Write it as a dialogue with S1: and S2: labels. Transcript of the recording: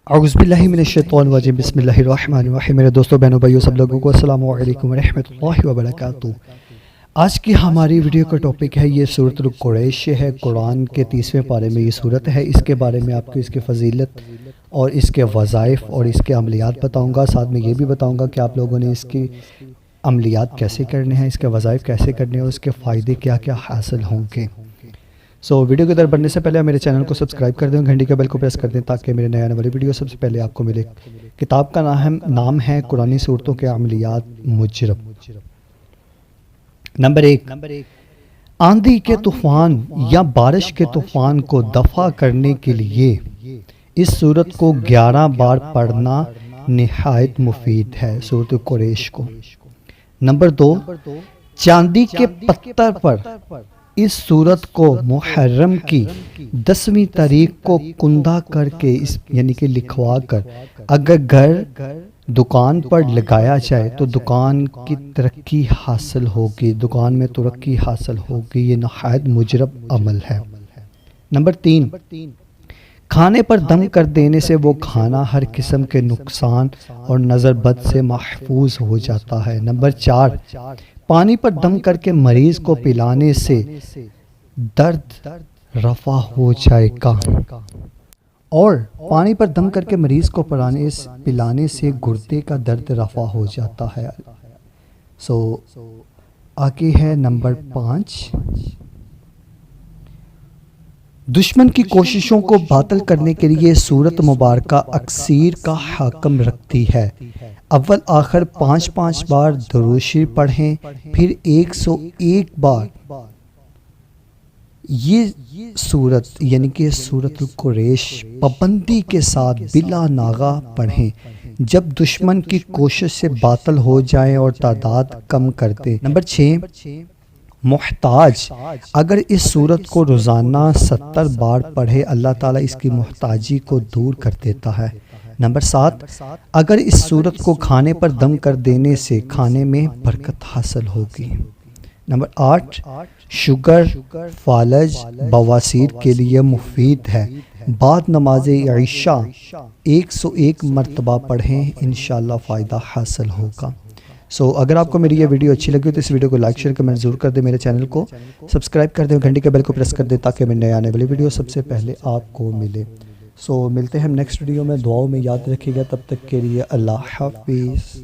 S1: اعوذ باللہ من الشیطان الرجیم بسم اللہ الرحمن الرحیم۔ میرے دوستوں بہنوں بھائیوں سب لوگوں کو السلام علیکم ورحمۃ اللہ وبرکاتہ۔ آج کی ہماری ویڈیو کا ٹاپک ہے یہ سورۃ القریش ہے، قرآن کے 30ویں پارے میں یہ سورت ہے۔ اس کے بارے میں آپ کو اس کی فضیلت اور اس کے وظائف اور اس کے عملیات بتاؤں گا، ساتھ میں یہ بھی بتاؤں گا کہ آپ لوگوں نے اس کی عملیات کیسے کرنے ہیں، اس کے وظائف کیسے کرنے ہیں اور اس کے فائدے کیا کیا حاصل ہوں گے۔ ویڈیو کی طرف بڑھنے سے پہلے میرے چینل کو سبسکرائب کر دیں، گھنٹی کا بیل کو پریس کر دیں تاکہ میرے نئے آنے والی ویڈیو سب سے پہلے آپ کو ملے۔ کتاب کا نام ہے قرآنی صورتوں کے عملیات مجرب۔ نمبر 1، آندھی کے طوفان یا بارش کے طوفان کو دفع کرنے کے لیے اس سورت کو 11 بار پڑھنا نہایت مفید ہے، سورۃ قریش کو۔ نمبر 2، چاندی کے پتھر پر اس سورت کو محرم کی 10ویں تاریخ کو کندہ کر کے یعنی کہ لکھوا کر اگر گھر دکان پر لگایا جائے تو دکان کی ترقی حاصل ہوگی، دکان میں ترقی حاصل ہوگی۔ یہ نہایت مجرب عمل ہے۔ نمبر 3، کھانے پر دم کر دینے سے وہ کھانا ہر قسم کے نقصان اور نظر بد سے محفوظ ہو جاتا ہے۔ نمبر 4، پانی پر دم کر کے مریض کو پلانے سے درد رفع ہو جائے گا، اور پانی پر دم کر کے مریض کو پلانے سے گردے کا درد رفع ہو جاتا ہے۔ آگے ہے نمبر 5، دشمن کی کوششوں کو باطل کرنے کے لیے سورت مبارکہ اکثیر کا حکم رکھتی ہے۔ اول آخر 5 بار درود شریف پڑھیں، پھر 101 بار یہ سورت یعنی کہ سورۃ القریش پابندی کے ساتھ بلا ناغہ پڑھیں جب دشمن کی کوشش سے باطل ہو جائیں اور تعداد کم کر دیں۔ نمبر 6، محتاج اگر اس سورت کو روزانہ 70 بار پڑھے اللہ تعالیٰ اس کی محتاجی کو دور کر دیتا ہے۔ نمبر 7، اگر اس سورت کو کھانے پر دم کر دینے سے کھانے میں برکت حاصل ہوگی۔ نمبر 8، شوگر، فالج، بواسیر کے لیے مفید ہے۔ بعد نماز عشاء 101 مرتبہ پڑھیں، انشاءاللہ فائدہ حاصل ہوگا۔ اگر آپ کو میری یہ ویڈیو اچھی لگی تو اس ویڈیو کو لائک شیئر کمنٹ ضرور کر دیں، میرے چینل کو سبسکرائب کر دیں، گھنٹی کے بیل کو پریس کر دیں تاکہ میرے نئے آنے والی ویڈیو سب سے پہلے آپ کو ملے۔ ملتے ہیں ہم نیکسٹ ویڈیو میں، دعاؤں میں یاد رکھیے گا، تب تک کے لیے اللہ حافظ۔